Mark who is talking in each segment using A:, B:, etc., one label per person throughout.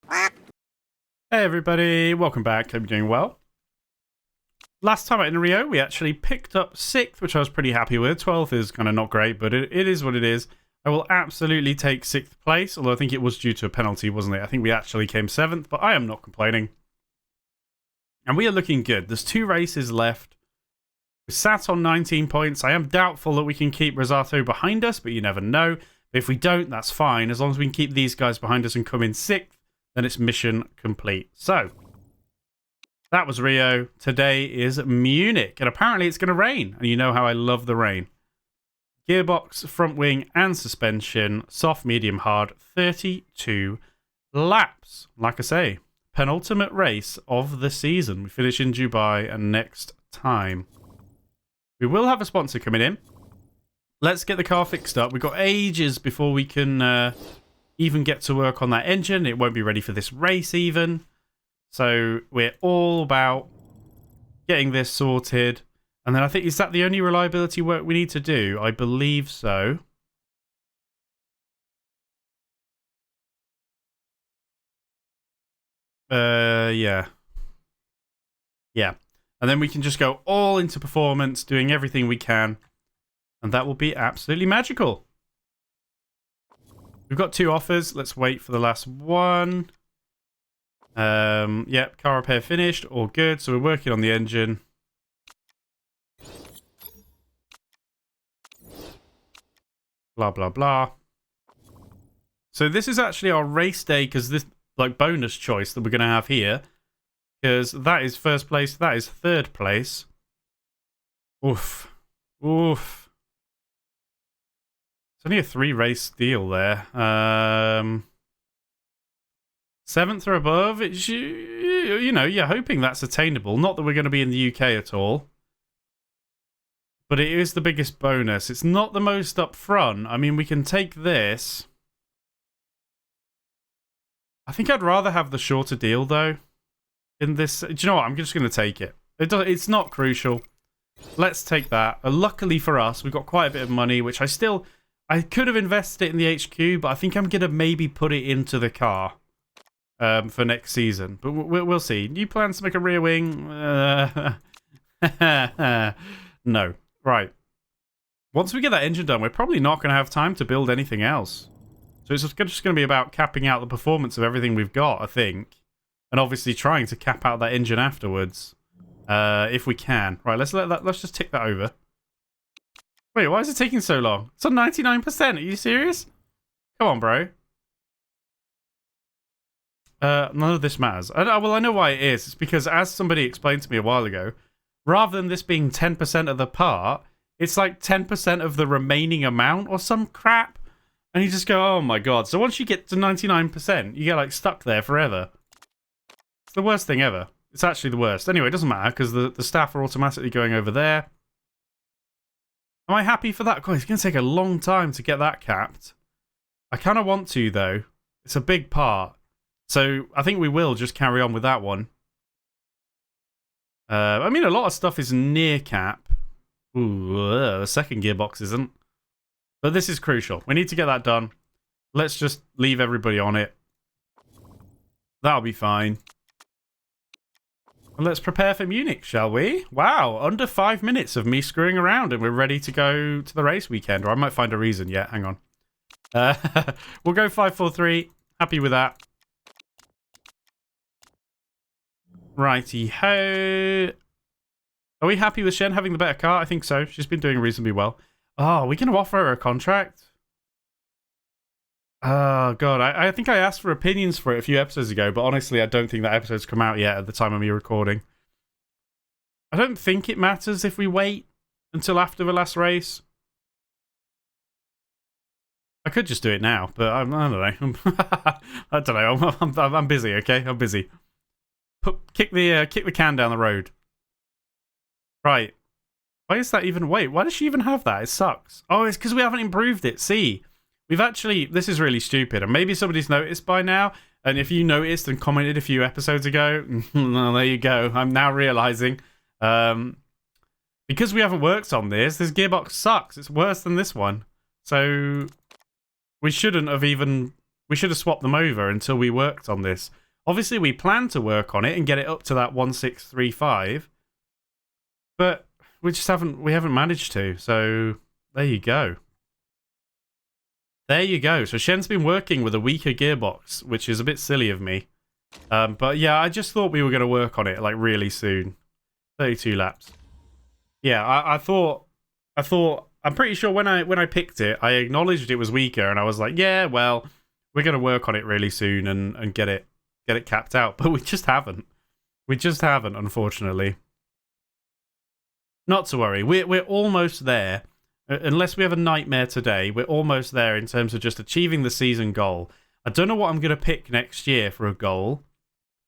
A: Hey everybody, welcome back. Hope you're doing well. Last time out in Rio, we actually picked up 6th, which I was pretty happy with. 12th is kind of not great, but it is what it is. I will absolutely take 6th place, although I think it was due to a penalty, wasn't it? I think we actually came 7th, but I am not complaining. And we are looking good. There's 2 races left. We sat on 19 points. I am doubtful that we can keep Rosato behind us, but you never know. But if we don't, that's fine. As long as we can keep these guys behind us and come in 6th, then it's mission complete. So, that was Rio. Today is Munich. And apparently it's going to rain. And you know how I love the rain. Gearbox, front wing, and suspension. Soft, medium, hard. 32 laps. Like I say, penultimate race of the season. We finish in Dubai next time. We will have a sponsor coming in. Let's get the car fixed up. We've got ages before we can even get to work on that engine. It won't be ready for this race even. So we're all about getting this sorted. And then I think, is that the only reliability work we need to do? I believe so. Yeah. Yeah. And then we can just go all into performance, doing everything we can. And that will be absolutely magical. We've got 2 offers. Let's wait for the last one. Yep, car repair finished. All good. So we're working on the engine. Blah, blah, blah. So this is actually our race day, because this, like, bonus choice that we're going to have here. Because that is 1st place. That is 3rd place. Oof. Oof. It's only a 3 race deal there. 7th or above, it's, you know, you're hoping that's attainable. Not that we're going to be in the UK at all. But it is the biggest bonus. It's not the most up front. I mean, we can take this. I think I'd rather have the shorter deal, though. In this, do you know what? I'm just going to take it. It's not crucial. Let's take that. Luckily for us, we've got quite a bit of money, which I could have invested it in the HQ, but I think I'm going to maybe put it into the car for next season. But we'll see. New plans to make a rear wing? No. Right. Once we get that engine done, we're probably not going to have time to build anything else. So it's just going to be about capping out the performance of everything we've got, I think. And obviously trying to cap out that engine afterwards. If we can. Right, let's just tick that over. Wait, why is it taking so long? It's on 99%. Are you serious? Come on, bro. None of this matters. Well, I know why it is. It's because, as somebody explained to me a while ago, rather than this being 10% of the part, it's like 10% of the remaining amount or some crap. And you just go, oh my god. So once you get to 99%, you get like stuck there forever. It's the worst thing ever. It's actually the worst. Anyway, it doesn't matter because the staff are automatically going over there. Am I happy for that? God, it's going to take a long time to get that capped. I kind of want to, though. It's a big part. So I think we will just carry on with that one. I mean, a lot of stuff is near cap. Ooh, the second gearbox isn't. But this is crucial. We need to get that done. Let's just leave everybody on it. That'll be fine. Let's prepare for Munich, shall we? Wow, under 5 minutes of me screwing around and we're ready to go to the race weekend. Or I might find a reason yet. Hang on. We'll go 5-4-3. Happy with that. Righty-ho. Are we happy with Shen having the better car? I think so. She's been doing reasonably well. Oh, are we going to offer her a contract? Oh, God. I think I asked for opinions for it a few episodes ago, but honestly, I don't think that episode's come out yet at the time of me recording. I don't think it matters if we wait until after the last race. I could just do it now, but I don't know. I don't know. I'm busy, okay? I'm busy. Kick the can down the road. Right. Why is that even... Wait, why does she even have that? It sucks. Oh, it's because we haven't improved it. See, we've actually... This is really stupid, and maybe somebody's noticed by now, and if you noticed and commented a few episodes ago, well, there you go. I'm now realising. Because we haven't worked on this gearbox sucks. It's worse than this one. So we shouldn't have even We should have swapped them over until we worked on this. Obviously, we planned to work on it and get it up to that 1635, but we haven't managed to. So there you go. There you go. So Shen's been working with a weaker gearbox, which is a bit silly of me. But yeah, I just thought we were going to work on it like really soon. 32 laps. Yeah, I thought. I'm pretty sure when I picked it, I acknowledged it was weaker, and I was like, yeah, well, we're going to work on it really soon and get it capped out. But we just haven't. We just haven't, unfortunately. Not to worry. We're almost there. Unless we have a nightmare today, we're almost there in terms of just achieving the season goal. I don't know what I'm going to pick next year for a goal,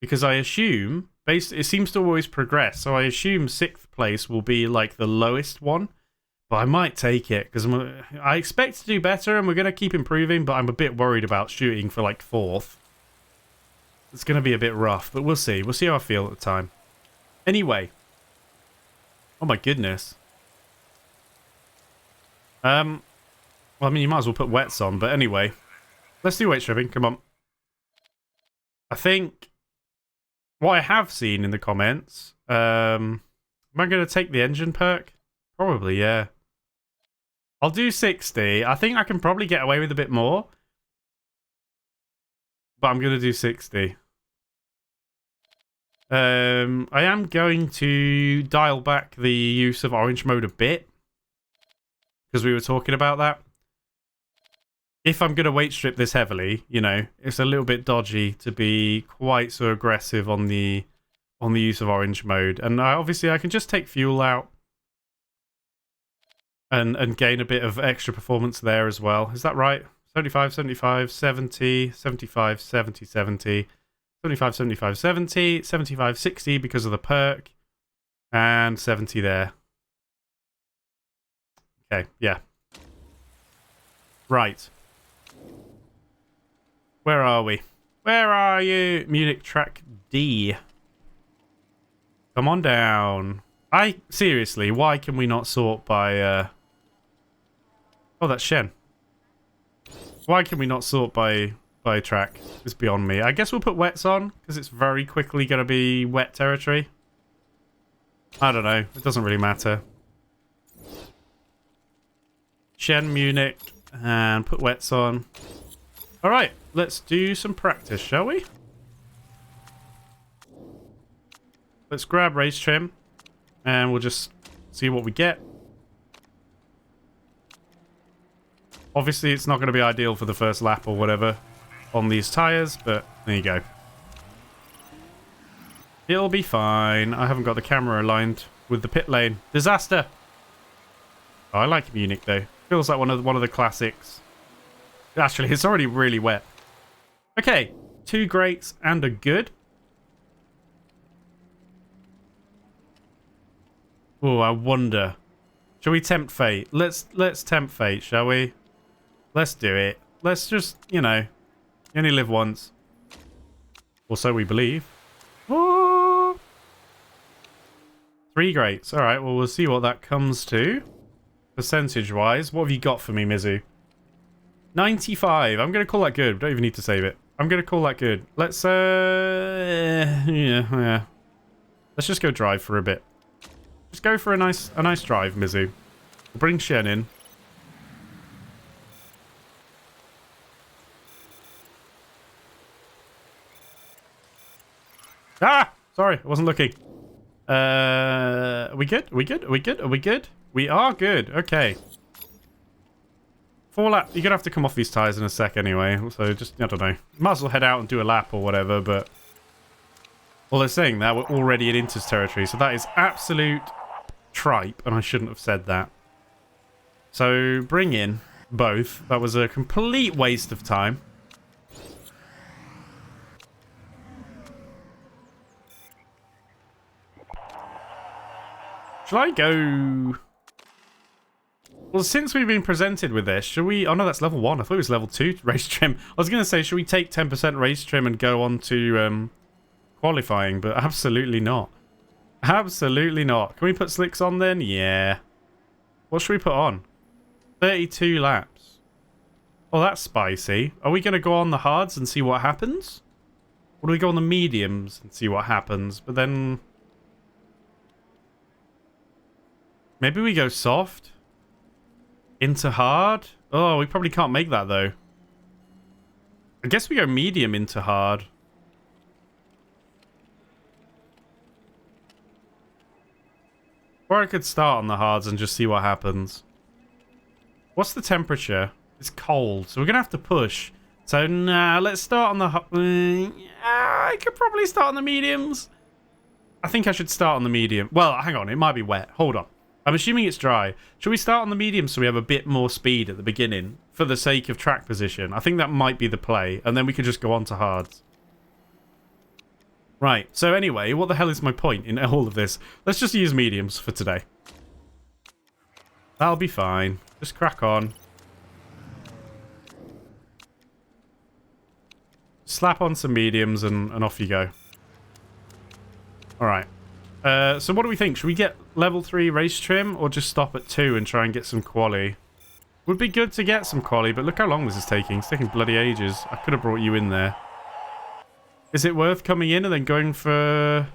A: because I assume, it seems to always progress, so I assume 6th place will be like the lowest one, but I might take it, because I expect to do better, and we're going to keep improving, but I'm a bit worried about shooting for like 4th. It's going to be a bit rough, but we'll see. We'll see how I feel at the time. Anyway. Oh my goodness. Well, I mean, you might as well put wets on, but anyway. Let's do weight stripping, come on. I think what I have seen in the comments, am I going to take the engine perk? Probably, yeah. I'll do 60. I think I can probably get away with a bit more. But I'm going to do 60. I am going to dial back the use of orange mode a bit, because we were talking about that. If I'm going to weight strip this heavily, you know, it's a little bit dodgy to be quite so aggressive on the use of orange mode. And obviously I can just take fuel out and gain a bit of extra performance there as well. Is that right? 75, 75, 70, 75, 70, 70, 75, 75, 70, 75, 60 because of the perk, and 70 there. Okay, yeah. Right. Where are we? Where are you? Munich track D. Come on down. Seriously, why can we not sort by... Oh, that's Shen. Why can we not sort by track? It's beyond me. I guess we'll put wets on, because it's very quickly going to be wet territory. I don't know. It doesn't really matter. Shen, Munich, and put wets on. Alright, let's do some practice, shall we? Let's grab race trim, and we'll just see what we get. Obviously, it's not going to be ideal for the first lap or whatever on these tyres, but there you go. It'll be fine. I haven't got the camera aligned with the pit lane. Disaster! Oh, I like Munich, though. Feels like one of the classics. Actually, it's already really wet. Okay, 2 greats and a good. Oh, I wonder. Shall we tempt fate? Let's tempt fate, shall we? Let's do it. Let's just, you know, you only live once. Or so we believe. Oh! 3 greats. Alright, well, we'll see what that comes to. Percentage-wise. What have you got for me, Mizu? 95. I'm going to call that good. Don't even need to save it. I'm going to call that good. Let's, yeah. Let's just go drive for a bit. Just go for a nice drive, Mizu. We'll bring Shen in. Ah! Sorry, I wasn't looking. Are we good? Are we good? Are we good? Are we good? We are good. Okay. 4 lap. You're going to have to come off these tyres in a sec anyway. So just, I don't know. Might as well head out and do a lap or whatever, but... Well, they're saying that we're already in Inter's territory, so that is absolute tripe, and I shouldn't have said that. So, bring in both. That was a complete waste of time. Shall I go... Well, since we've been presented with this, should we... Oh, no, that's level 1. I thought it was level 2 race trim. I was going to say, should we take 10% race trim and go on to qualifying? But absolutely not. Absolutely not. Can we put slicks on then? Yeah. What should we put on? 32 laps. Oh, that's spicy. Are we going to go on the hards and see what happens? Or do we go on the mediums and see what happens? But then... maybe we go soft? Into hard? Oh, we probably can't make that, though. I guess we go medium into hard. Or I could start on the hards and just see what happens. What's the temperature? It's cold, so we're going to have to push. So, nah, let's start on the... I could probably start on the mediums. I think I should start on the medium. Well, hang on, it might be wet. Hold on. I'm assuming it's dry. Should we start on the medium so we have a bit more speed at the beginning for the sake of track position? I think that might be the play, and then we could just go on to hards. Right, so anyway, what the hell is my point in all of this? Let's just use mediums for today. That'll be fine. Just crack on. Slap on some mediums and off you go. Alright. So what do we think? Should we get level 3 race trim or just stop at 2 and try and get some quali? Would be good to get some quali, but look how long this is taking. It's taking bloody ages. I could have brought you in there. Is it worth coming in and then going for...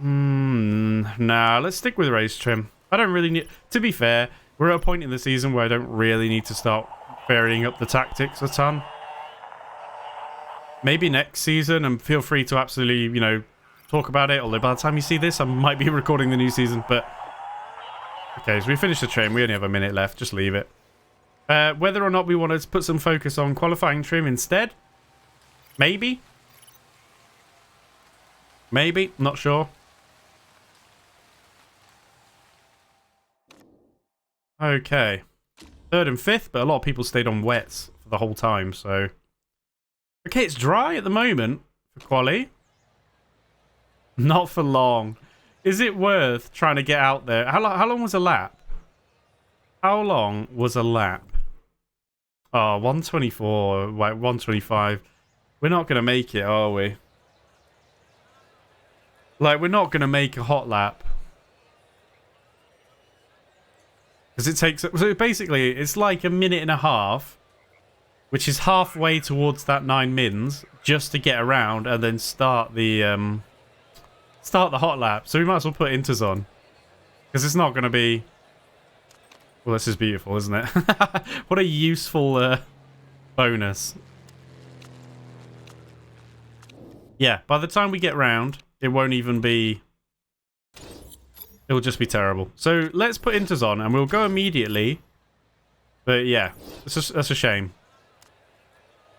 A: nah, let's stick with race trim. I don't really need... to be fair, we're at a point in the season where I don't really need to start varying up the tactics a ton. Maybe next season, and feel free to absolutely, you know, talk about it. Although by the time you see this, I might be recording the new season, but... okay, so we finished the train. We only have a minute left. Just leave it. Whether or not we want to put some focus on qualifying trim instead. Maybe. Maybe. Not sure. Okay. 3rd and 5th, but a lot of people stayed on wets for the whole time, so... okay, it's dry at the moment for quali. Not for long. Is it worth trying to get out there? How long was a lap? How long was a lap? Oh, 124, 125. We're not going to make it, are we? Like, we're not going to make a hot lap. Because it takes... so basically, it's like a minute and a half, which is halfway towards that 9 mins, just to get around and then start the hot lap. So we might as well put inters on. Because it's not going to be... well, this is beautiful, isn't it? What a useful bonus. Yeah, by the time we get round, it won't even be... it will just be terrible. So let's put inters on and we'll go immediately. But yeah, that's a shame.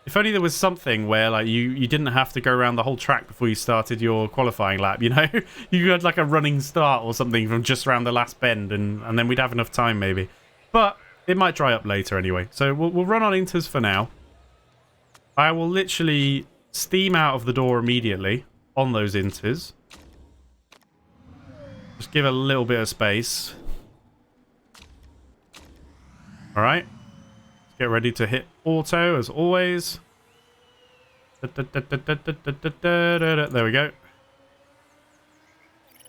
A: If only there was something where like you didn't have to go around the whole track before you started your qualifying lap, you know? You had like a running start or something from just around the last bend and then we'd have enough time maybe. But it might dry up later anyway. So we'll run on inters for now. I will literally steam out of the door immediately on those inters. Just give a little bit of space. Alright. Get ready to hit auto as always. There we go.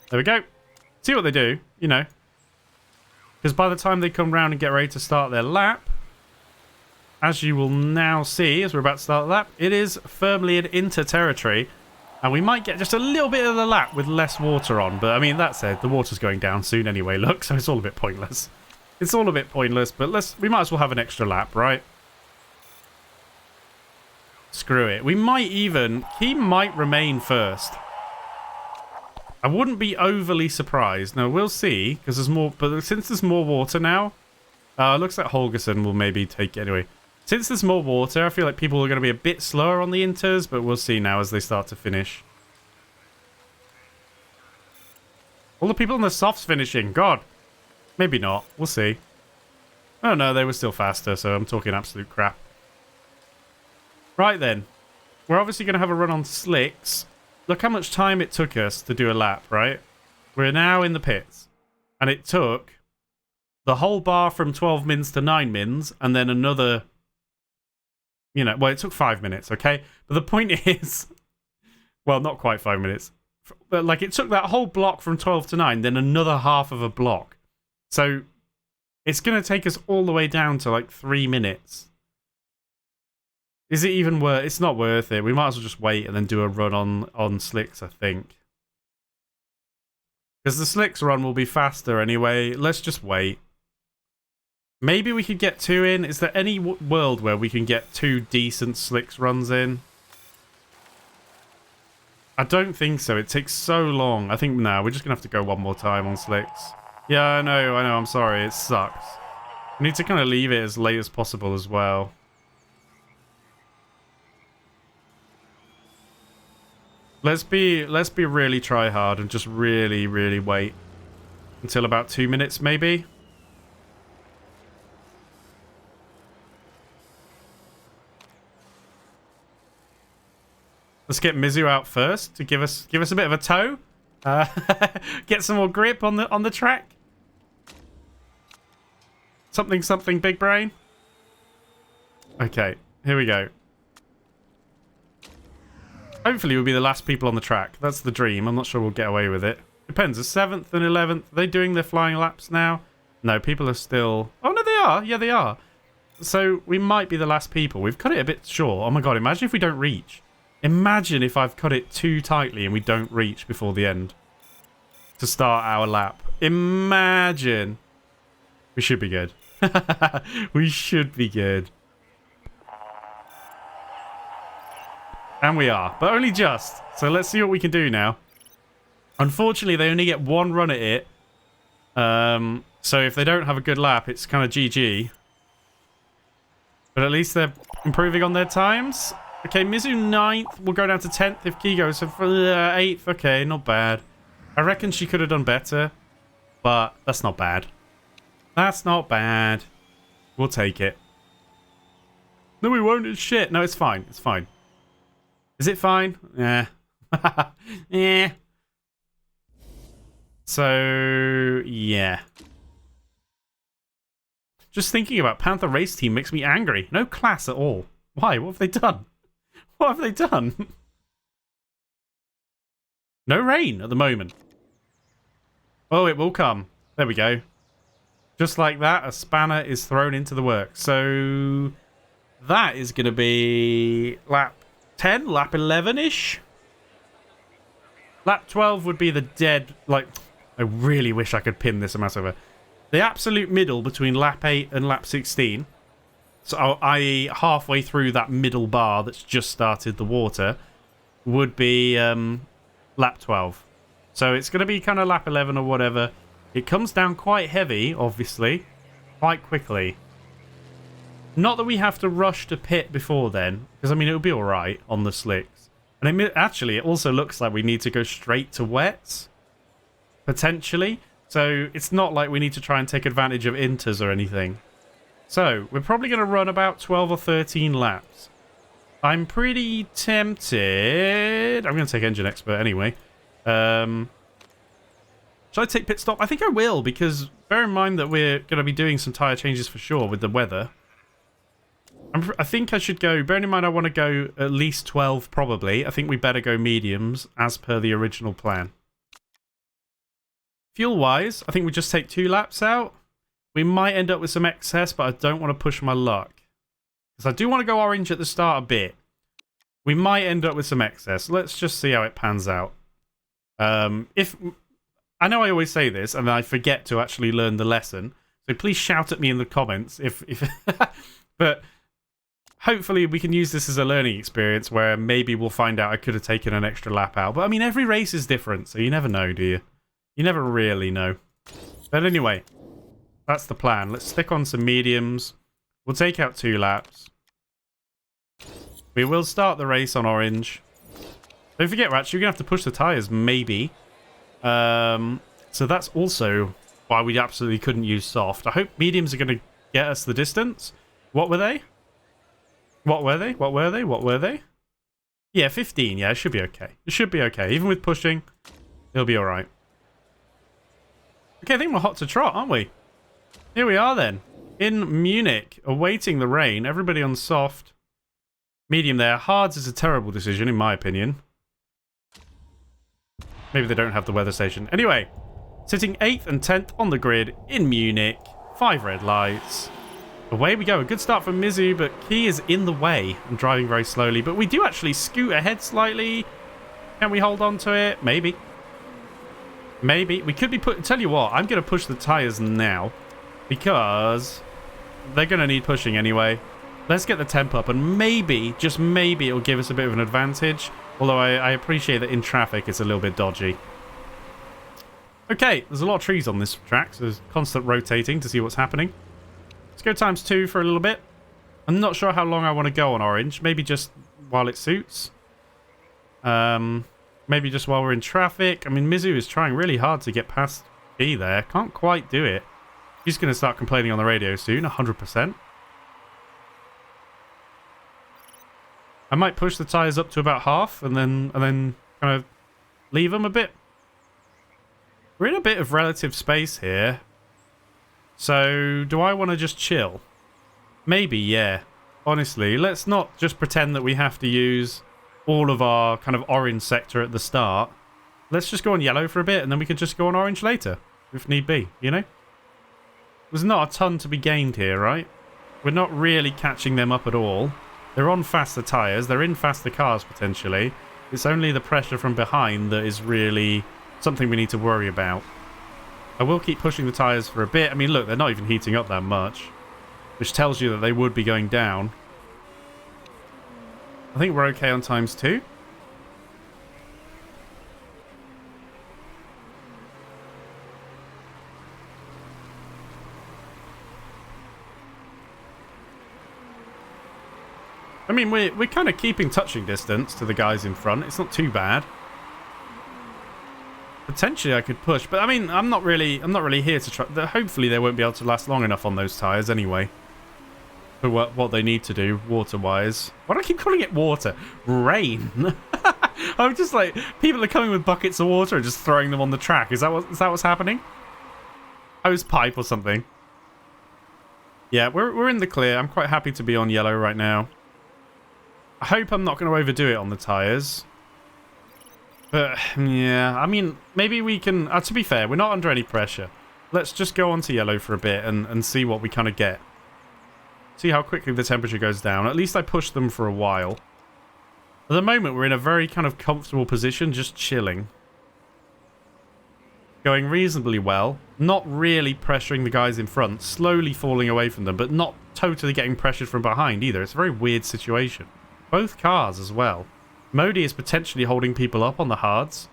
A: There we go. See what they do, you know. Because by the time they come round and get ready to start their lap, as you will now see, as we're about to start the lap, it is firmly in inter territory. And we might get just a little bit of the lap with less water on. But I mean, that said, the water's going down soon anyway, look, so it's all a bit pointless. It's all a bit pointless, but we might as well have an extra lap, right? Screw it. We might even... he might remain first. I wouldn't be overly surprised. No, we'll see, because there's more... but since there's more water now... looks like Holgerson will maybe take it anyway. Since there's more water, I feel like people are going to be a bit slower on the inters, but we'll see now as they start to finish. All the people on the softs finishing. God. Maybe not. We'll see. Oh no, they were still faster, so I'm talking absolute crap. Right then. We're obviously going to have a run on slicks. Look how much time it took us to do a lap, right? We're now in the pits. And it took the whole bar from 12 mins to 9 mins, and then another... you know, well, it took 5 minutes, okay? But the point is... well, not quite 5 minutes. But, like, it took that whole block from 12 to 9, then another half of a block. So, It's going to take us all the way down to like 3 minutes. Is it even worth? It's not worth it. We might as well just wait and then do a run on slicks, I think. Because the slicks run will be faster anyway. Let's just wait. Maybe we could get 2 in. Is there any world where we can get 2 decent slicks runs in? I don't think so. It takes so long. I think, no, we're just going to have to go one more time on slicks. Yeah, I know. I'm sorry. It sucks. We need to kind of leave it as late as possible as well. Let's be really try hard and just really, really wait until about 2 minutes, maybe. Let's get Mizu out first to give us a bit of a tow. Get some more grip on the track. Something big brain. Okay, here we go. Hopefully we'll be the last people on the track. That's the dream. I'm not sure we'll get away with it. Depends. The 7th and 11th, are they doing their flying laps now? No, people are still... Oh, no, they are. Yeah, they are. So we might be the last people. We've cut it a bit short. Oh, my God. Imagine if we don't reach. Imagine if I've cut it too tightly and we don't reach before the end to start our lap. Imagine. We should be good. We should be good. And we are, but only just. So let's see what we can do now. Unfortunately, they only get 1 run at it. So if they don't have a good lap, it's kind of GG. But at least they're improving on their times. Okay, Mizu 9th. We'll go down to 10th if Key goes. So for 8th, okay, not bad. I reckon she could have done better. But that's not bad. That's not bad. We'll take it. No, we won't. It's shit. No, it's fine. It's fine. Is it fine? Yeah. Yeah. So, yeah. Just thinking about Panther Race Team makes me angry. No class at all. Why? What have they done? What have they done? No rain at the moment. Oh, it will come. There we go. Just like that, a spanner is thrown into the works. So that is going to be lap 10, lap 11-ish. Lap 12 would be the dead, like, I really wish I could pin this amount over. The absolute middle between lap 8 and lap 16, so i.e. halfway through that middle bar that's just started the water, would be lap 12. So it's going to be kind of lap 11 or whatever. It comes down quite heavy, obviously, quite quickly. Not that we have to rush to pit before then, because, I mean, it'll be all right on the slicks. And actually, it also looks like we need to go straight to wets, potentially. So it's not like we need to try and take advantage of inters or anything. So we're probably going to run about 12 or 13 laps. I'm pretty tempted. I'm going to take Engine Expert anyway. Should I take pit stop? I think I will, because bear in mind that we're going to be doing some tyre changes for sure with the weather. I think I should go, bearing in mind I want to go at least 12 probably. I think we better go mediums as per the original plan. Fuel-wise, I think we just take 2 laps out. We might end up with some excess, but I don't want to push my luck. Because I do want to go orange at the start a bit. We might end up with some excess. Let's just see how it pans out. I know I always say this, and I forget to actually learn the lesson. So please shout at me in the comments if but hopefully we can use this as a learning experience where maybe we'll find out I could have taken an extra lap out. But I mean, every race is different, so you never know, do you? You never really know. But anyway, that's the plan. Let's stick on some mediums. We'll take out 2 laps. We will start the race on orange. Don't forget, we're actually going to have to push the tyres, maybe. So that's also why we absolutely couldn't use soft. I hope mediums are going to get us the distance. What were they? What were they? What were they? What were they? Yeah, 15. Yeah, it should be okay. It should be okay. Even with pushing, it'll be all right. Okay, I think we're hot to trot, aren't we? Here we are then. In Munich, awaiting the rain. Everybody on soft. Medium there. Hards is a terrible decision, in my opinion. Maybe they don't have the weather station. Anyway, sitting 8th and 10th on the grid in Munich. 5 red lights. Away we go. A good start from Mizu, but Key is in the way and driving very slowly. But we do actually scoot ahead slightly. Can we hold on to it? Maybe. Maybe. We could be tell you what, I'm going to push the tyres now because they're going to need pushing anyway. Let's get the temp up and maybe, just maybe, it'll give us a bit of an advantage. Although I appreciate that in traffic it's a little bit dodgy. Okay, there's a lot of trees on this track, so there's constant rotating to see what's happening. Let's go ×2 for a little bit. I'm not sure how long I want to go on orange. Maybe just while it suits. Maybe just while we're in traffic. I mean, Mizu is trying really hard to get past B there. Can't quite do it. He's going to start complaining on the radio soon, 100%. I might push the tyres up to about half and then kind of leave them a bit. We're in a bit of relative space here. So, do I want to just chill? Maybe, yeah. Honestly, let's not just pretend that we have to use all of our kind of orange sector at the start. Let's just go on yellow for a bit and then we can just go on orange later, if need be, you know? There's not a ton to be gained here, right? We're not really catching them up at all. They're on faster tyres, they're in faster cars potentially. It's only the pressure from behind that is really something we need to worry about. I will keep pushing the tyres for a bit. I mean, look, they're not even heating up that much, which tells you that they would be going down. I think we're okay on ×2. I mean, we're kind of keeping touching distance to the guys in front. It's not too bad. Potentially I could push, but I mean, I'm not really here to try. Hopefully they won't be able to last long enough on those tyres anyway. For what they need to do water-wise. Why do I keep calling it water? Rain. I'm just like, people are coming with buckets of water and just throwing them on the track. Is that what's happening? Hose pipe or something. Yeah, we're in the clear. I'm quite happy to be on yellow right now. I hope I'm not going to overdo it on the tyres. But, yeah, I mean, maybe we can... to be fair, we're not under any pressure. Let's just go on to yellow for a bit and see what we kind of get. See how quickly the temperature goes down. At least I pushed them for a while. At the moment, we're in a very kind of comfortable position, just chilling. Going reasonably well. Not really pressuring the guys in front. Slowly falling away from them, but not totally getting pressured from behind either. It's a very weird situation. Both cars as well. Modi is potentially holding people up on the hards.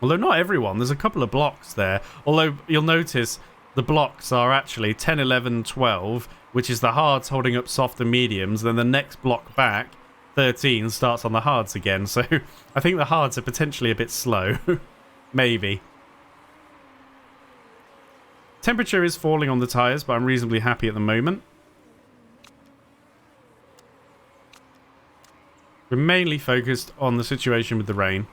A: Although not everyone. There's a couple of blocks there. Although you'll notice the blocks are actually 10, 11, 12, which is the hards holding up soft and mediums. Then the next block back, 13, starts on the hards again. So I think the hards are potentially a bit slow. Maybe. Temperature is falling on the tyres, but I'm reasonably happy at the moment. We're mainly focused on the situation with the rain.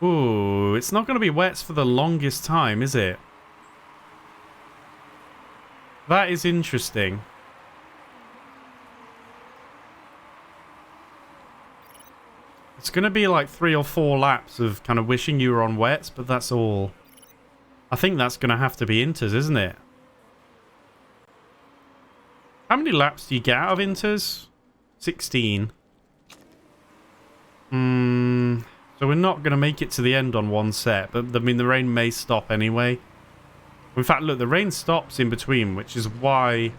A: Ooh, it's not going to be wets for the longest time, is it? That is interesting. It's going to be like 3 or 4 laps of kind of wishing you were on wets, but that's all. I think that's going to have to be inters, isn't it? How many laps do you get out of inters? 16. So we're not going to make it to the end on one set, but I mean the rain may stop anyway. In fact, look, the rain stops in between, which is why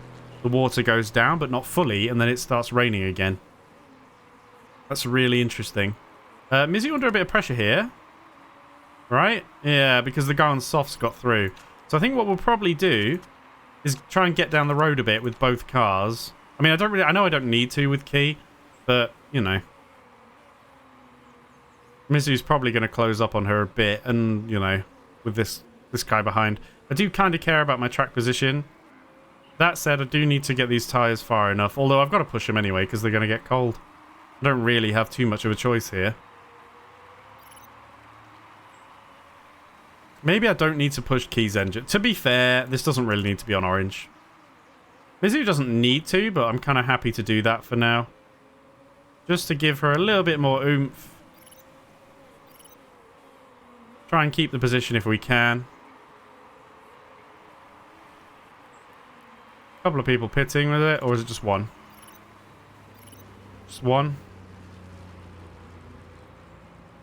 A: the water goes down, but not fully, and then it starts raining again. That's really interesting. Mizu under a bit of pressure here. Right? Yeah, because the guy on softs got through. So I think what we'll probably do is try and get down the road a bit with both cars. I mean, I know I don't need to with Key, but, you know. Mizu's probably going to close up on her a bit, and, you know, with this guy behind. I do kind of care about my track position. That said, I do need to get these tyres far enough, although I've got to push them anyway because they're going to get cold. I don't really have too much of a choice here. Maybe I don't need to push Key's engine. To be fair, this doesn't really need to be on orange. Mizu doesn't need to, but I'm kind of happy to do that for now. Just to give her a little bit more oomph. Try and keep the position if we can. Couple of people pitting with it, or is it just one? Just one?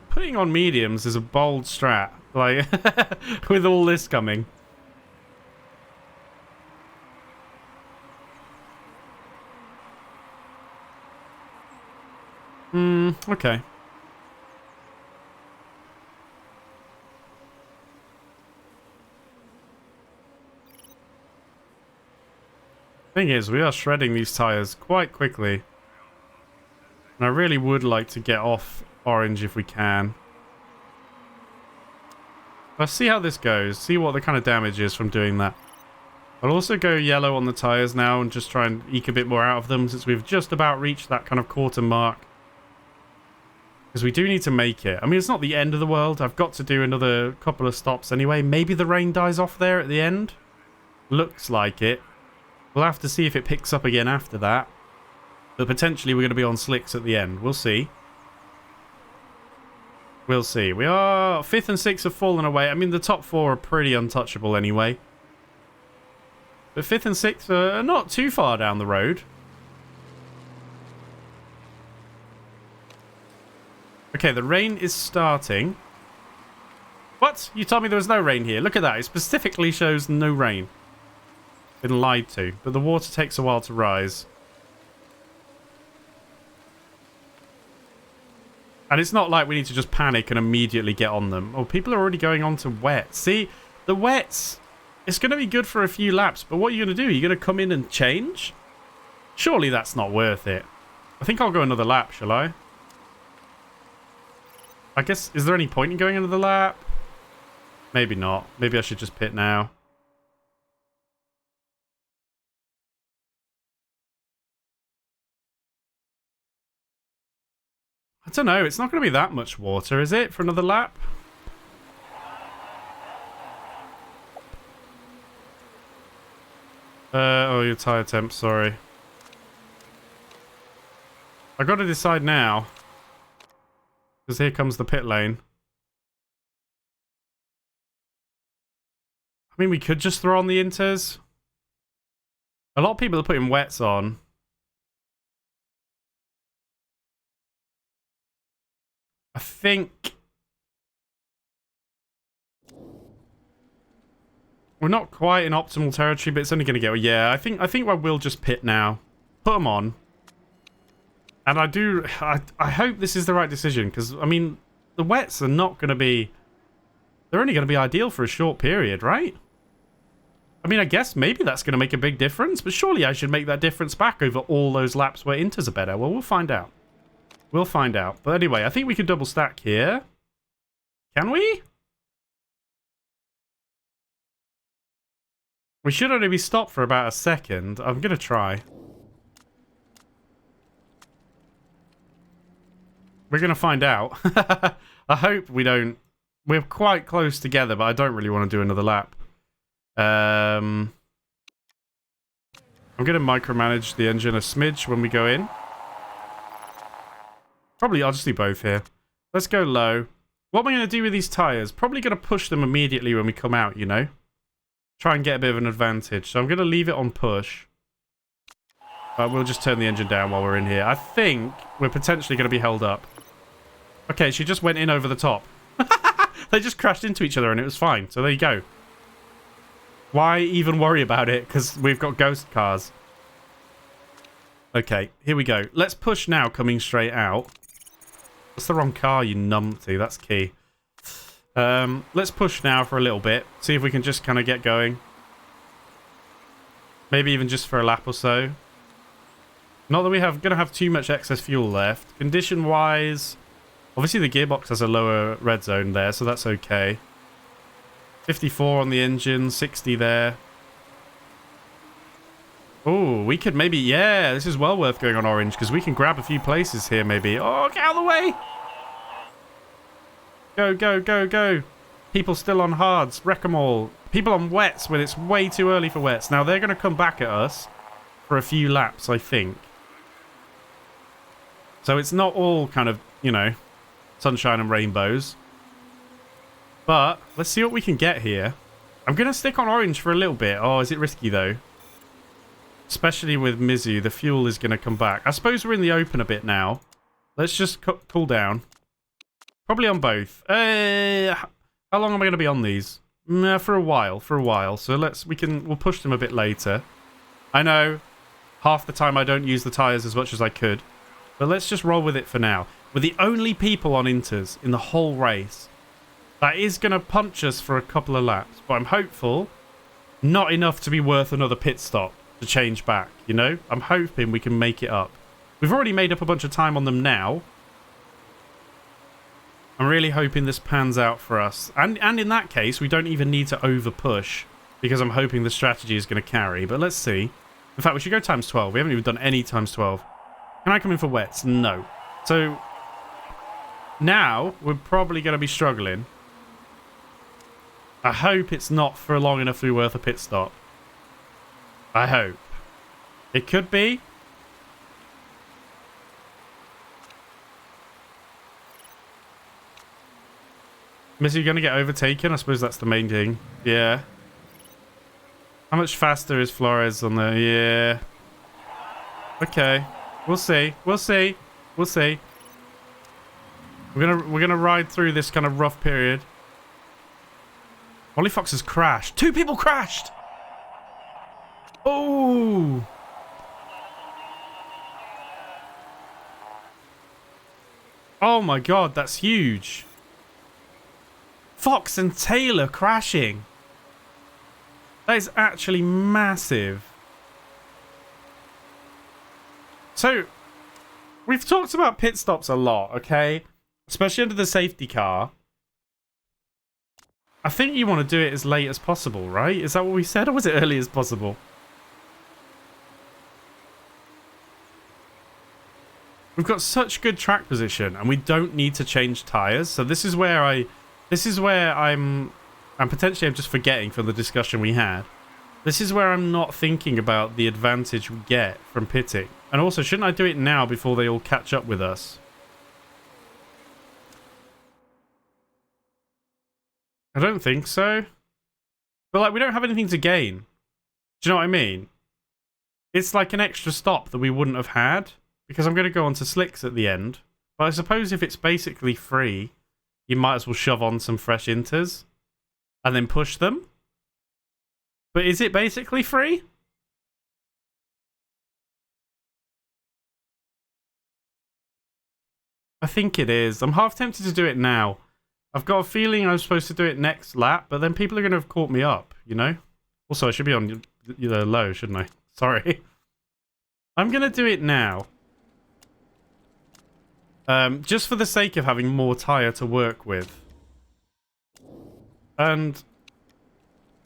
A: Putting on mediums is a bold strat, like, with all this coming. Okay. Thing is, we are shredding these tires quite quickly. And I really would like to get off orange if we can. Let's see how this goes. See what the kind of damage is from doing that. I'll also go yellow on the tires now and just try and eke a bit more out of them since we've just about reached that kind of quarter mark. Because we do need to make it. I mean, it's not the end of the world. I've got to do another couple of stops anyway. Maybe the rain dies off there at the end. Looks like it. We'll have to see if it picks up again after that. But potentially we're going to be on slicks at the end. We'll see. We'll see. We are... 5th and 6th have fallen away. I mean, the top 4 are pretty untouchable anyway. But 5th and 6th are not too far down the road. Okay, the rain is starting. What? You told me there was no rain here. Look at that. It specifically shows no rain. Been lied to. But the water takes a while to rise. And it's not like we need to just panic and immediately get on them. Oh, people are already going on to wets. See, the wets, it's going to be good for a few laps. But what are you going to do? Are you going to come in and change? Surely that's not worth it. I think I'll go another lap, shall I? I guess, is there any point in going another lap? Maybe not. Maybe I should just pit now. I don't know. It's not going to be that much water, is it, for another lap? Oh, your tyre temp, sorry. I got to decide now. Because here comes the pit lane. I mean, we could just throw on the inters. A lot of people are putting wets on. I think we're not quite in optimal territory, but it's only going to get... Yeah, I think I will just pit now. Put them on. And I hope this is the right decision, because, I mean, the wets are not going to be... They're only going to be ideal for a short period, right? I mean, I guess maybe that's going to make a big difference, but surely I should make that difference back over all those laps where inters are better. Well, we'll find out. We'll find out. But anyway, I think we could double stack here. Can we? We should only be stopped for about a second. I'm going to try. We're going to find out. I hope we don't... We're quite close together, but I don't really want to do another lap. I'm going to micromanage the engine a smidge when we go in. Probably I'll just do both here. Let's go low. What am I going to do with these tyres? Probably going to push them immediately when we come out, you know? Try and get a bit of an advantage. So I'm going to leave it on push. But we'll just turn the engine down while we're in here. I think we're potentially going to be held up. Okay, she just went in over the top. They just crashed into each other and it was fine. So there you go. Why even worry about it? Because we've got ghost cars. Okay, here we go. Let's push now, coming straight out. That's the wrong car, you numpty. That's key. Let's push now for a little bit. See if we can just kind of get going. Maybe even just for a lap or so. Not that we're going to have too much excess fuel left. Condition-wise, obviously the gearbox has a lower red zone there, so that's okay. 54 on the engine, 60 there. Oh, we could maybe... Yeah, this is well worth going on orange, because we can grab a few places here, maybe. Oh, get out of the way! Go, go, go, go. People still on hards. Wreck them all. People on wets when it's way too early for wets. Now, they're going to come back at us for a few laps, I think. So it's not all kind of, you know, sunshine and rainbows. But let's see what we can get here. I'm going to stick on orange for a little bit. Oh, is it risky, though? Especially with Mizu, the fuel is going to come back. I suppose we're in the open a bit now. Let's just cool down. Probably on both. How long am I going to be on these? For a while. So we'll push them a bit later. I know half the time I don't use the tires as much as I could, but let's just roll with it for now. We're the only people on inters in the whole race. That is going to punch us for a couple of laps, but I'm hopeful not enough to be worth another pit stop to change back, you know? I'm hoping we can make it up. We've already made up a bunch of time on them now. I'm really hoping this pans out for us. And in that case, we don't even need to over-push, because I'm hoping the strategy is going to carry. But let's see. In fact, we should go times 12. We haven't even done any times 12. Can I come in for wets? No. So, now, we're probably going to be struggling. I hope it's not for long enough to be worth a pit stop. I hope. It could be. Miss, you going to get overtaken? I suppose that's the main thing. Yeah. How much faster is Flores on the... Yeah. Okay. We'll see. We'll see. We'll see. We're gonna ride through this kind of rough period. Ollie Fox has crashed. 2 people crashed! Oh! Oh my god, that's huge. Fox and Taylor crashing. That is actually massive. So, we've talked about pit stops a lot, okay? Especially under the safety car. I think you want to do it as late as possible, right? Is that what we said, or was it early as possible? We've got such good track position, and we don't need to change tires. So this is where I'm potentially I'm just forgetting from the discussion we had. This is where I'm not thinking about the advantage we get from pitting. And also, shouldn't I do it now before they all catch up with us? I don't think so. But like, we don't have anything to gain. Do you know what I mean? It's like an extra stop that we wouldn't have had. Because I'm going to go on to slicks at the end. But I suppose if it's basically free, you might as well shove on some fresh inters. And then push them. But is it basically free? I think it is. I'm half tempted to do it now. I've got a feeling I'm supposed to do it next lap, but then people are going to have caught me up, you know? Also, I should be on low, shouldn't I? Sorry. I'm going to do it now. Just for the sake of having more tyre to work with. And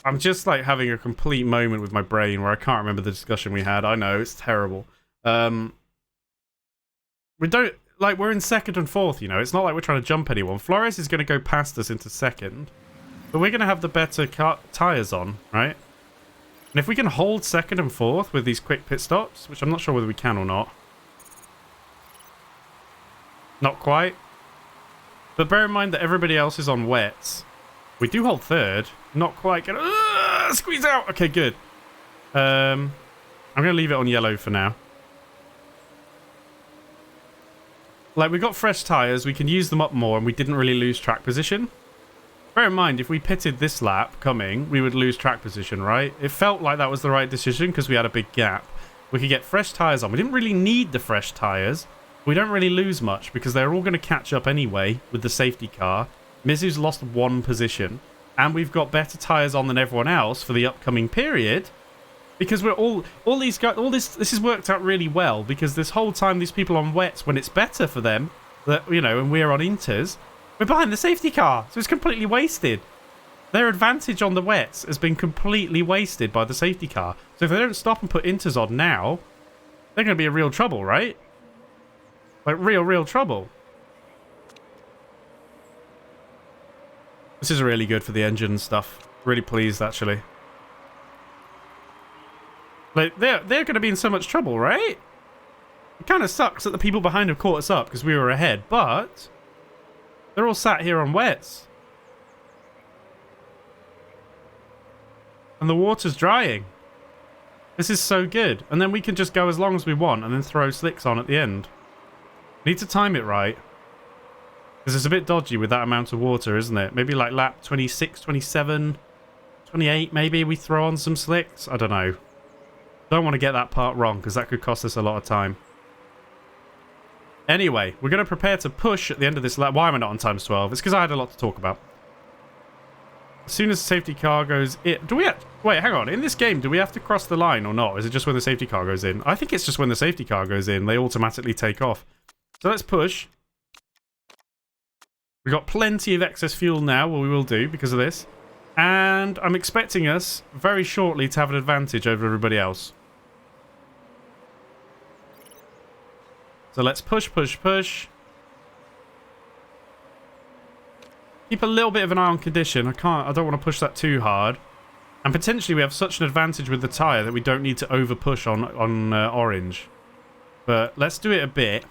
A: I'm just like having a complete moment with my brain where I can't remember the discussion we had. I know, it's terrible. We don't... Like, we're in second and fourth, you know? It's not like we're trying to jump anyone. Flores is going to go past us into second. But we're going to have the better tyres on, right? And if we can hold second and fourth with these quick pit stops, which I'm not sure whether we can or not. Not quite. But bear in mind that everybody else is on wets. We do hold third. Not quite gonna... squeeze out! Okay, good. I'm going to leave it on yellow for now. Like, we got fresh tyres, we can use them up more, and we didn't really lose track position. Bear in mind, if we pitted this lap coming, we would lose track position, right? It felt like that was the right decision because we had a big gap. We could get fresh tyres on. We didn't really need the fresh tyres. We don't really lose much because they're all going to catch up anyway with the safety car. Mizu's lost 1 position, and we've got better tyres on than everyone else for the upcoming period. Because we're all these guys, this has worked out really well because this whole time these people on wets, when it's better for them, that, you know, and we're on inters, we're behind the safety car, so it's completely wasted. Their advantage on the wets has been completely wasted by the safety car. So if they don't stop and put inters on now, they're going to be in real trouble, right? Like real trouble. This is really good for the engine and stuff. Really pleased, actually. Like, they're going to be in so much trouble, right? It kind of sucks that the people behind have caught us up because we were ahead, but they're all sat here on wets. And the water's drying. This is so good. And then we can just go as long as we want and then throw slicks on at the end. Need to time it right. Because it's a bit dodgy with that amount of water, isn't it? Maybe like lap 26, 27, 28 maybe we throw on some slicks. I don't know. Don't want to get that part wrong because that could cost us a lot of time. Anyway, we're going to prepare to push at the end of this lap. Why am I not on times 12? It's because I had a lot to talk about. As soon as the safety car goes in... Wait, hang on. In this game, do we have to cross the line or not? Is it just when the safety car goes in? I think it's just when the safety car goes in. They automatically take off. So let's push. We've got plenty of excess fuel now. Well, we will do because of this. And I'm expecting us very shortly to have an advantage over everybody else. So let's push, push, push. Keep a little bit of an eye on condition. I don't want to push that too hard. And potentially we have such an advantage with the tyre that we don't need to over push on orange. But let's do it a bit.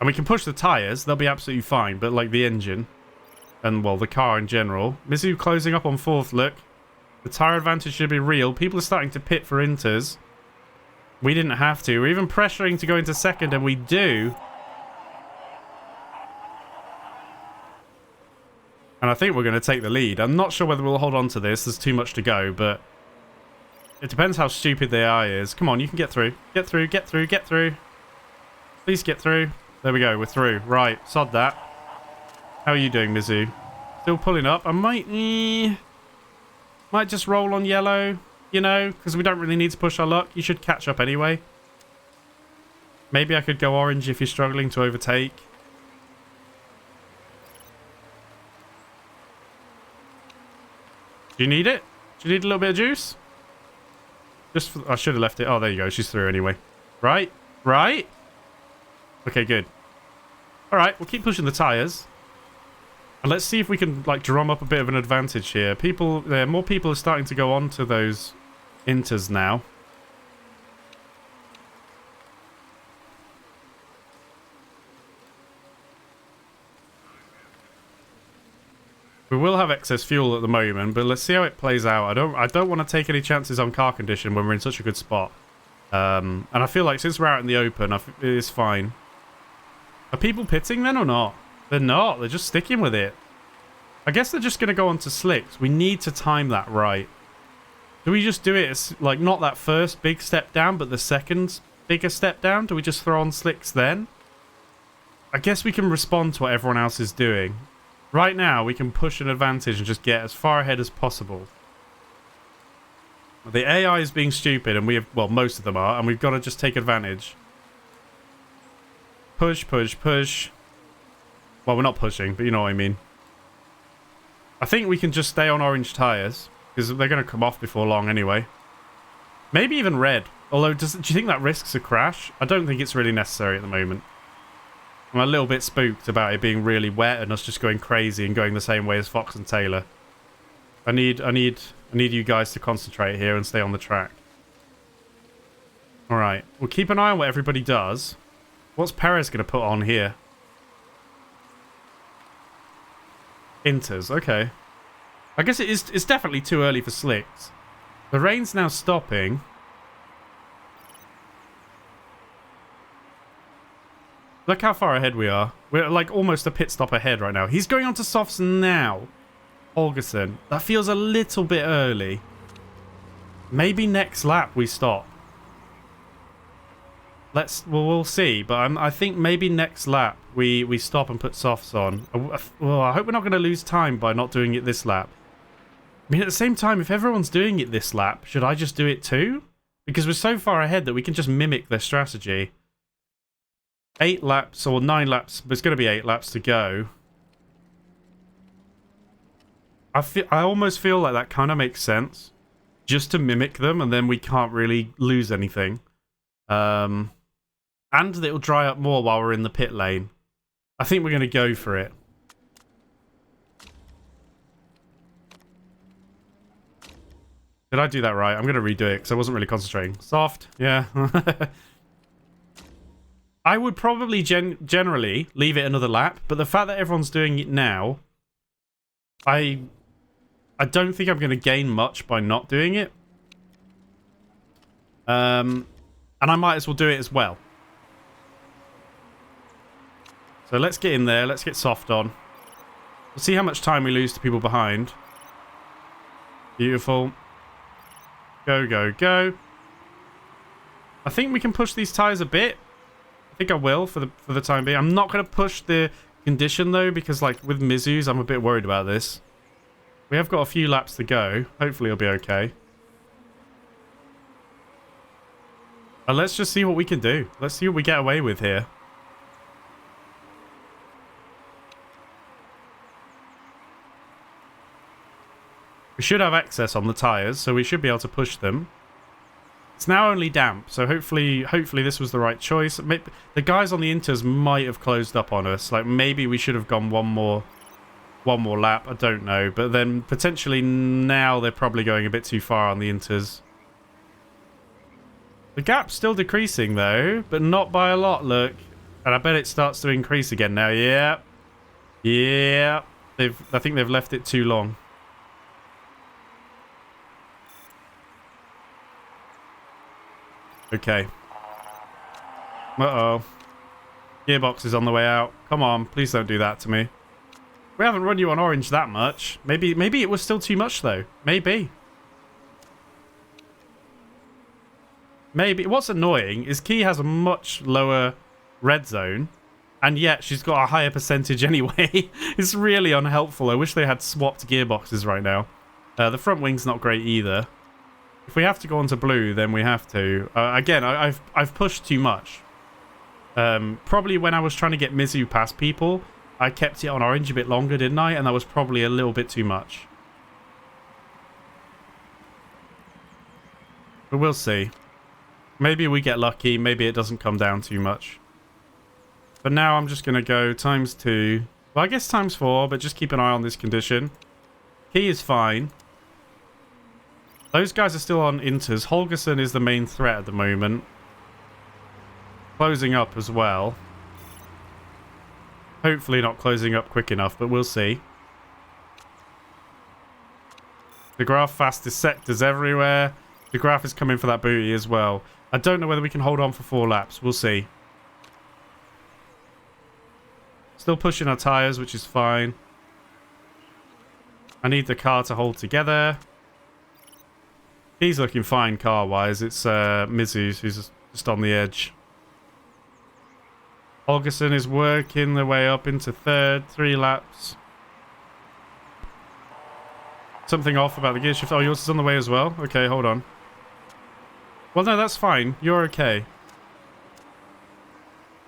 A: And we can push the tyres. They'll be absolutely fine. But like the engine. And well, the car in general. Mizu closing up on 4th, look. The tyre advantage should be real. People are starting to pit for inters. We didn't have to. We're even pressuring to go into 2nd, and we do. And I think we're going to take the lead. I'm not sure whether we'll hold on to this. There's too much to go, but it depends how stupid the AI is. Come on, you can get through. Get through, get through, get through. Please get through. There we go, we're through. Right, sod that. How are you doing, Mizu? Still pulling up. I might just roll on yellow, you know, because we don't really need to push our luck. You should catch up anyway. Maybe I could go orange if you're struggling to overtake. Do you need it? Do you need a little bit of juice? I should have left it. Oh, there you go. She's through anyway. Right? Right? Okay, good. Alright, we'll keep pushing the tyres. And let's see if we can, like, drum up a bit of an advantage here. More people are starting to go on to those inters now. We will have excess fuel at the moment, but let's see how it plays out. I don't want to take any chances on car condition when we're in such a good spot. And I feel like since we're out in the open, it is fine. Are people pitting then or not? They're not. They're just sticking with it. I guess they're just going to go on to slicks. We need to time that right. Do we just do it as, like, not that first big step down, but the second bigger step down? Do we just throw on slicks then? I guess we can respond to what everyone else is doing. Right now, we can push an advantage and just get as far ahead as possible. The AI is being stupid, and well, most of them are, and we've got to just take advantage. Push, push, push. Well, we're not pushing, but you know what I mean. I think we can just stay on orange tyres, because they're going to come off before long anyway. Maybe even red. Although, do you think that risks a crash? I don't think it's really necessary at the moment. I'm a little bit spooked about it being really wet and us just going crazy and going the same way as Fox and Taylor. I need you guys to concentrate here and stay on the track. Alright, we'll keep an eye on what everybody does. What's Perez going to put on here? Inters, okay. I guess it's definitely too early for slicks. The rain's now stopping. Look how far ahead we are. We're like almost a pit stop ahead right now. He's going on to softs now. Holgerson. That feels a little bit early. Maybe next lap we stop. We'll see. But I think maybe next lap we stop and put softs on. Well, I hope we're not going to lose time by not doing it this lap. I mean, at the same time, if everyone's doing it this lap, should I just do it too? Because we're so far ahead that we can just mimic their strategy. 8 laps or 9 laps, but it's going to be 8 laps to go. I almost feel like that kind of makes sense. Just to mimic them, and then we can't really lose anything. And it'll dry up more while we're in the pit lane. I think we're going to go for it. Did I do that right? I'm going to redo it because I wasn't really concentrating. Soft, yeah. I would probably generally leave it another lap, but the fact that everyone's doing it now, I don't think I'm going to gain much by not doing it. And I might as well do it as well. So let's get in there. Let's get soft on. We'll see how much time we lose to people behind. Beautiful. Go, go, go. I think we can push these tyres a bit. I think I will for the time being. I'm not going to push the condition though, because like with Mizu's, I'm a bit worried about this. We have got a few laps to go. Hopefully it'll be okay. And let's just see what we can do. Let's see what we get away with here. We should have excess on the tyres, so we should be able to push them. It's now only damp, so hopefully this was the right choice. Maybe, the guys on the Inters might have closed up on us. Like, maybe we should have gone one more lap. I don't know. But then, potentially, now they're probably going a bit too far on the Inters. The gap's still decreasing, though, but not by a lot, look. And I bet it starts to increase again now. Yeah. Yeah. I think they've left it too long. Okay. Uh-oh. Gearbox is on the way out. Come on, please don't do that to me. We haven't run you on orange that much. Maybe it was still too much, though. Maybe. Maybe. What's annoying is Key has a much lower red zone, and yet she's got a higher percentage anyway. It's really unhelpful. I wish they had swapped gearboxes right now. The front wing's not great either. If we have to go onto blue, then we have to. Again, I've pushed too much. Probably when I was trying to get Mizu past people, I kept it on orange a bit longer, didn't I? And that was probably a little bit too much. But we'll see. Maybe we get lucky. Maybe it doesn't come down too much. But now I'm just going to go ×2. Well, I guess ×4, but just keep an eye on this condition. Key is fine. Those guys are still on Inters. Holgerson is the main threat at the moment. Closing up as well. Hopefully not closing up quick enough, but we'll see. The graph fastest sectors everywhere. The graph is coming for that booty as well. I don't know whether we can hold on for 4 laps. We'll see. Still pushing our tyres, which is fine. I need the car to hold together. He's looking fine car-wise. It's Mizu's who's just on the edge. Holgerson is working their way up into third. 3 laps. Something off about the gear shift. Oh, yours is on the way as well? Okay, hold on. Well, no, that's fine. You're okay.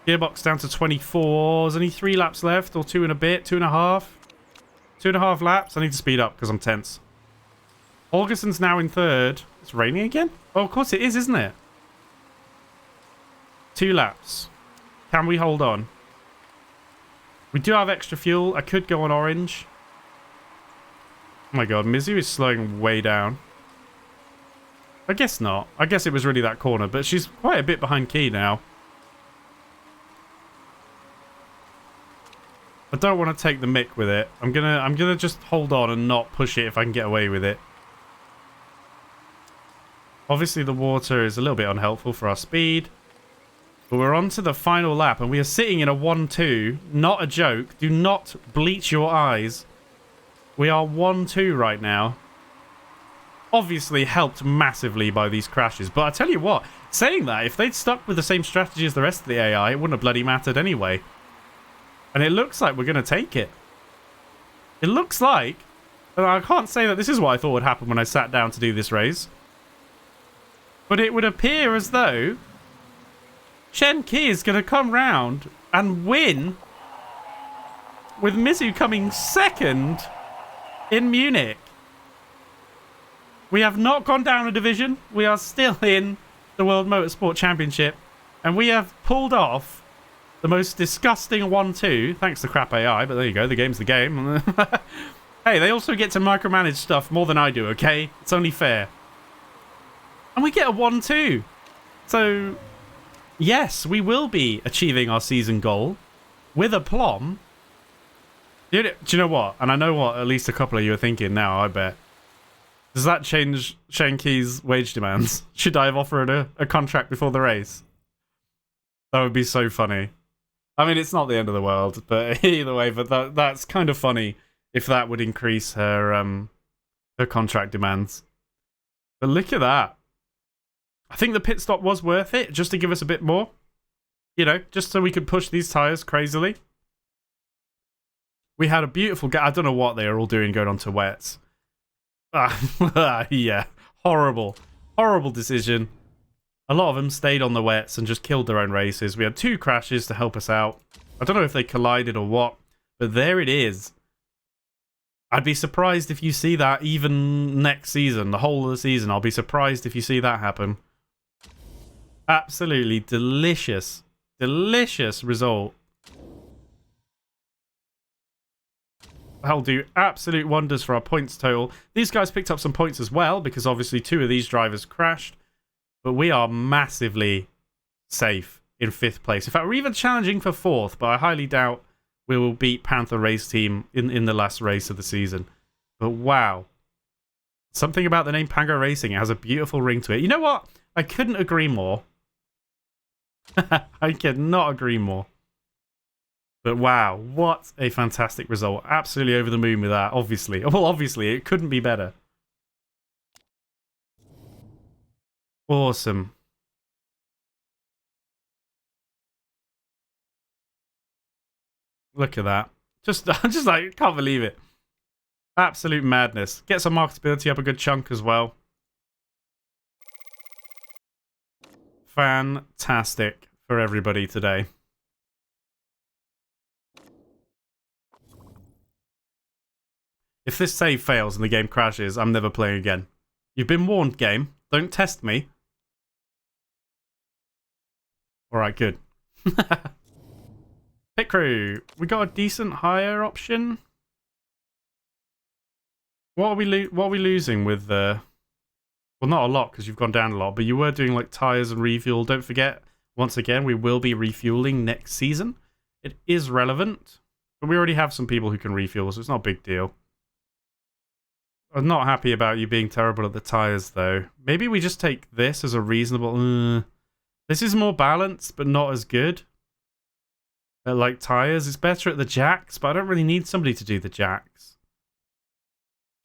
A: Gearbox down to 24. There's only 3 laps left, or 2 and a bit. 2.5. 2.5 laps. I need to speed up because I'm tense. Holgerson's now in third. It's raining again? Oh, of course it is, isn't it? 2 laps. Can we hold on? We do have extra fuel. I could go on orange. Oh my god, Mizu is slowing way down. I guess not. I guess it was really that corner, but she's quite a bit behind Key now. I don't want to take the mick with it. I'm gonna just hold on and not push it if I can get away with it. Obviously the water is a little bit unhelpful for our speed. But we're on to the final lap and we are sitting in a 1-2. Not a joke. Do not bleach your eyes. We are 1-2 right now. Obviously helped massively by these crashes. But I tell you what, saying that, if they'd stuck with the same strategy as the rest of the AI, it wouldn't have bloody mattered anyway. And it looks like we're going to take it. It looks like... And I can't say that this is what I thought would happen when I sat down to do this race. But it would appear as though Shen Qi is going to come round and win with Mizu coming second in Munich. We have not gone down a division. We are still in the World Motorsport Championship. And we have pulled off the most disgusting 1-2. Thanks to crap AI, but there you go. The game's the game. Hey, they also get to micromanage stuff more than I do, okay? It's only fair. And we get a 1-2. So, yes, we will be achieving our season goal with aplomb. Do you know what? And I know what at least a couple of you are thinking now, I bet. Does that change Shenki's wage demands? Should I have offered a contract before the race? That would be so funny. I mean, it's not the end of the world, but either way, but that's kind of funny if that would increase her contract demands. But look at that. I think the pit stop was worth it, just to give us a bit more. You know, just so we could push these tyres crazily. We had a beautiful... I don't know what they are all doing going on to wets. Yeah, horrible. Horrible decision. A lot of them stayed on the wets and just killed their own races. We had 2 crashes to help us out. I don't know if they collided or what, but there it is. I'd be surprised if you see that even next season, the whole of the season. I'll be surprised if you see that happen. Absolutely delicious. Delicious result. That'll do absolute wonders for our points total. These guys picked up some points as well, because obviously 2 of these drivers crashed. But we are massively safe in 5th place. In fact, we're even challenging for 4th, but I highly doubt we will beat Panther Race Team in the last race of the season. But wow. Something about the name Pango Racing. It has a beautiful ring to it. You know what? I couldn't agree more. I could not agree more. But wow, what a fantastic result. Absolutely over the moon with that, obviously. Well, obviously, it couldn't be better. Awesome. Look at that. I'm just like, can't believe it. Absolute madness. Get some marketability up a good chunk as well. Fantastic for everybody today. If this save fails and the game crashes, I'm never playing again. You've been warned, game. Don't test me. Alright, good. Pit crew. We got a decent hire option. What are we losing with the... Well, not a lot, because you've gone down a lot, but you were doing like tyres and refuel. Don't forget, once again, we will be refueling next season. It is relevant, but we already have some people who can refuel, so it's not a big deal. I'm not happy about you being terrible at the tyres, though. Maybe we just take this as a reasonable... This is more balanced, but not as good. Like tyres. It's better at the jacks, but I don't really need somebody to do the jacks.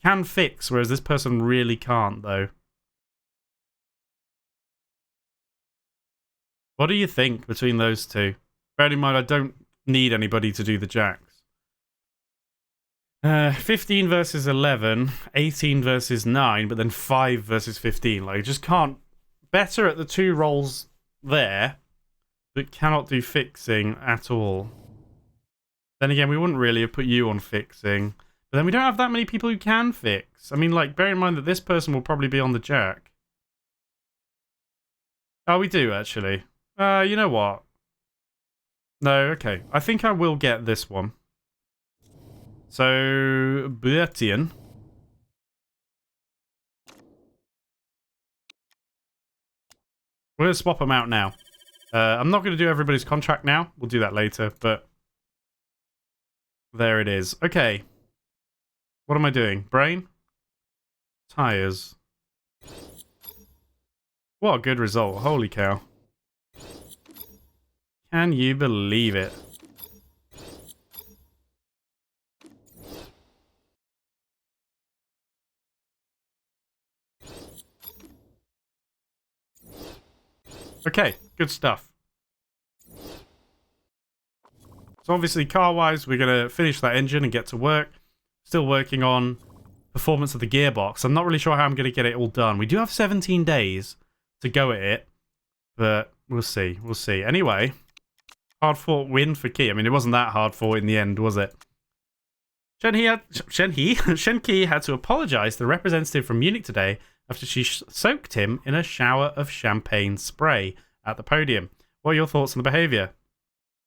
A: Can fix, whereas this person really can't, though. What do you think between those two? Bear in mind, I don't need anybody to do the jacks. 15 versus 11, 18 versus 9, but then 5 versus 15. Like, just can't... Better at the 2 roles there, but cannot do fixing at all. Then again, we wouldn't really have put you on fixing. But then we don't have that many people who can fix. I mean, like, bear in mind that this person will probably be on the jack. Oh, we do, actually. You know what? No, okay. I think I will get this one. So, Bertien. We're going to swap them out now. I'm not going to do everybody's contract now. We'll do that later, but... There it is. Okay. What am I doing? Brain? Tires. What a good result. Holy cow. Can you believe it? Okay, good stuff. So obviously, car-wise, we're going to finish that engine and get to work. Still working on performance of the gearbox. I'm not really sure how I'm going to get it all done. We do have 17 days to go at it, but we'll see. We'll see. Anyway, hard-fought win for Key. I mean, it wasn't that hard-fought in the end, was it? Shenki had to apologize to the representative from Munich today after she soaked him in a shower of champagne spray at the podium. What are your thoughts on the behavior?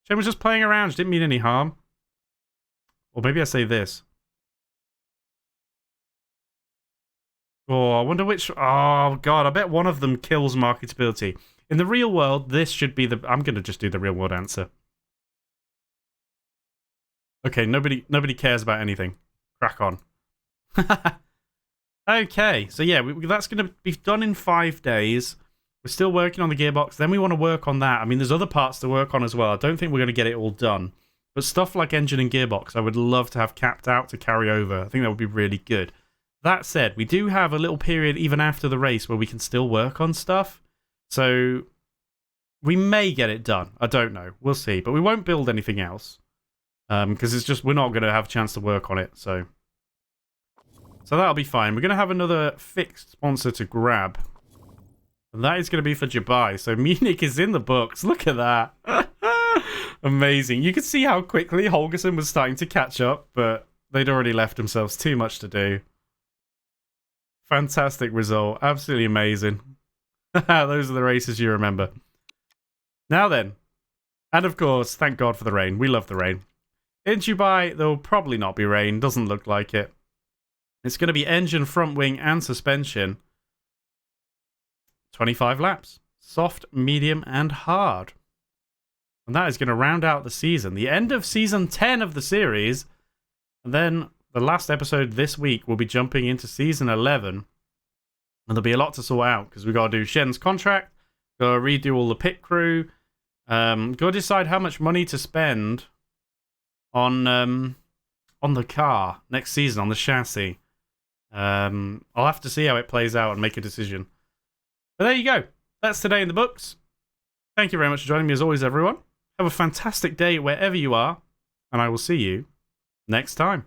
A: Shen was just playing around. She didn't mean any harm. Or maybe I say this. Oh, I wonder which... Oh, God. I bet one of them kills marketability. In the real world, this should be the... I'm going to just do the real world answer. Okay, nobody cares about anything. Crack on. Okay, so yeah, that's going to be done in 5 days. We're still working on the gearbox. Then we want to work on that. I mean, there's other parts to work on as well. I don't think we're going to get it all done. But stuff like engine and gearbox, I would love to have capped out to carry over. I think that would be really good. That said, we do have a little period even after the race where we can still work on stuff. So we may get it done. I don't know. We'll see. But we won't build anything else. Because it's just, we're not going to have a chance to work on it. So that'll be fine. We're going to have another fixed sponsor to grab. And that is going to be for Dubai. So Munich is in the books. Look at that. Amazing. You could see how quickly Holgersen was starting to catch up, but they'd already left themselves too much to do. Fantastic result. Absolutely amazing. Those are the races you remember. Now then. And of course, thank God for the rain. We love the rain. In Dubai, there will probably not be rain. Doesn't look like it. It's going to be engine, front wing, and suspension. 25 laps. Soft, medium, and hard. And that is going to round out the season. The end of season 10 of the series. And then the last episode this week will be jumping into season 11. And there'll be a lot to sort out because we've got to do Shen's contract. Got to redo all the pit crew. Got to decide how much money to spend on the car next season, on the chassis. I'll have to see how it plays out and make a decision. But there you go. That's today in the books. Thank you very much for joining me as always, everyone. Have a fantastic day wherever you are, and I will see you next time.